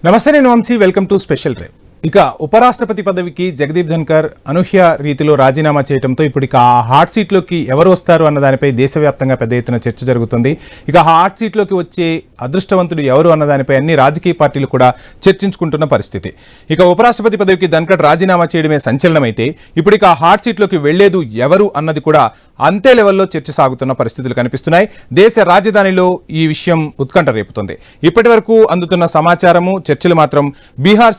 నమస్తే, నేను Vamshi. Welcome to special drive. ఇక ఉపరాష్ట్రపతి పదవికి జగదీప్ ధన్కర్ అనూహ్య రీతిలో రాజీనామా చేయడంతో ఇప్పుడు ఇక ఆ హాట్ సీట్లోకి ఎవరు వస్తారు అన్న దానిపై దేశవ్యాప్తంగా పెద్ద ఎత్తున చర్చ జరుగుతుంది. ఇక హాట్ సీట్లోకి వచ్చే అదృష్టవంతుడు ఎవరు అన్న దానిపై అన్ని రాజకీయ పార్టీలు కూడా చర్చించుకుంటున్న పరిస్థితి. ఇక ఉపరాష్ట్రపతి పదవికి ధన్కర్ రాజీనామా చేయడమే సంచలనమైతే ఇప్పుడు ఇక హాట్ సీట్లోకి వెళ్లేదు ఎవరు అన్నది కూడా అంతే లెవెల్లో చర్చ సాగుతున్న పరిస్థితులు కనిపిస్తున్నాయి. దేశ రాజధానిలో ఈ విషయం ఉత్కంఠ రేపుతుంది. ఇప్పటి వరకు అందుతున్న సమాచారము, చర్చలు మాత్రం బీహార్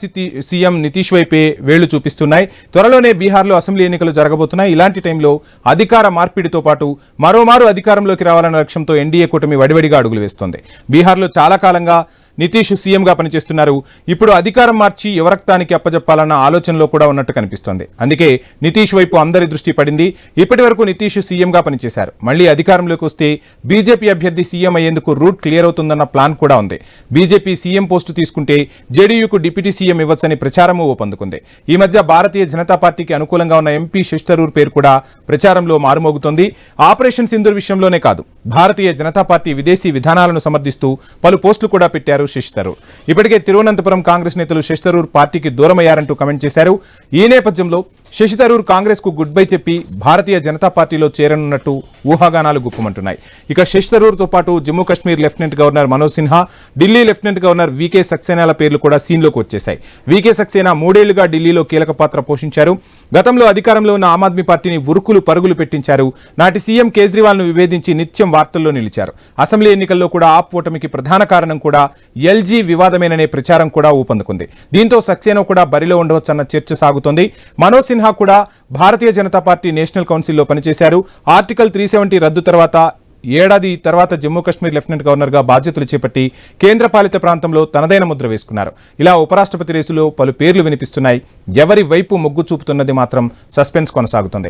సీఎం నితీష్ వైపే వేళ్లు చూపిస్తున్నాయి. త్వరలోనే బీహార్లో అసెంబ్లీ ఎన్నికలు జరగబోతున్నాయి. ఇలాంటి టైంలో అధికార మార్పిడితో పాటు మరోమారు అధికారంలోకి రావాలన్న లక్ష్యంతో ఎన్డీఏ కూటమి వడివడిగా అడుగులు వేస్తోంది. బీహార్లో చాలా కాలంగా నితీష్ సీఎంగా పనిచేస్తున్నారు. ఇప్పుడు అధికారం మార్చి యువరక్తానికి అప్పజెప్పాలన్న ఆలోచనలో కూడా ఉన్నట్టు కనిపిస్తోంది. అందుకే నితీష్ వైపు అందరి దృష్టి పడింది. ఇప్పటి వరకు నితీష్ సీఎంగా పనిచేశారు. మళ్లీ అధికారంలోకి వస్తే బీజేపీ అభ్యర్థి సీఎం అయ్యేందుకు రూట్ క్లియర్ అవుతుందన్న ప్లాన్ కూడా ఉంది. బీజేపీ సీఎం పోస్టు తీసుకుంటే జేడీయూకు డిప్యూటీ సీఎం ఇవ్వచ్చని ప్రచారము ఊపందుకుంది. ఈ మధ్య భారతీయ జనతా పార్టీకి అనుకూలంగా ఉన్న ఎంపీ శశి థరూర్ పేరు కూడా ప్రచారంలో మారుమోగుతోంది. ఆపరేషన్ సింధూర్ విషయంలోనే కాదు, భారతీయ జనతా పార్టీ విదేశీ విధానాలను సమర్థిస్తూ పలు పోస్టులు కూడా పెట్టారు శశి థరూర్. ఇప్పటికే తిరువనంతపురం కాంగ్రెస్ నేతలు శశి థరూర్ పార్టీకి దూరమయ్యారంటూ కమెంట్ చేశారు. ఈ నేపథ్యంలో శశి థరూర్ కాంగ్రెస్ కు గుడ్ బై చెప్పి భారతీయ జనతా పార్టీలో చేరనున్నట్టు ఊహాగానాలు గుప్పమంటున్నాయి. ఇక శశి థరూర్ తో పాటు Jammu Kashmir lieutenant governor Manoj Sinha, Delhi lieutenant governor VK సక్సేనాల పేర్లు కూడా సీన్లోకి వచ్చేశాయి. వీకే సక్సేనా 3 ఏళ్లుగా ఢిల్లీలో కీలక పాత్ర పోషించారు. గతంలో అధికారంలో ఉన్న ఆమ్ ఆద్మీ పార్టీని ఉరుకులు పరుగులు పెట్టించారు. నాటి సీఎం కేజ్రీవాల్ ను విభేదించి నిత్యం వార్తల్లో నిలిచారు. అసెంబ్లీ ఎన్నికల్లో కూడా ఆప్ ఓటమికి ప్రధాన కారణం కూడా ఎల్జీ వివాదమేననే ప్రచారం కూడా ఊపందుకుంది. దీంతో సక్సేనా కూడా బరిలో ఉండవచ్చన్న చర్చ సాగుతోంది. మనోజ్ సిన్హా కూడా భారతీయ జనతా పార్టీ నేషనల్ కౌన్సిల్లో పనిచేశారు. ఆర్టికల్ 370 రద్దు తర్వాత ఏడాది తర్వాత జమ్మూ కాశ్మీర్ లెఫ్టినెంట్ గవర్నర్ గా బాధ్యతలు చేపట్టి కేంద్రపాలిత ప్రాంతంలో తనదైన ముద్ర వేసుకున్నారు. ఇలా ఉపరాష్ట్రపతి రేసులో పలు పేర్లు వినిపిస్తున్నాయి. ఎవరి వైపు మొగ్గు చూపుతున్నది మాత్రం సస్పెన్స్ కొనసాగుతుంది.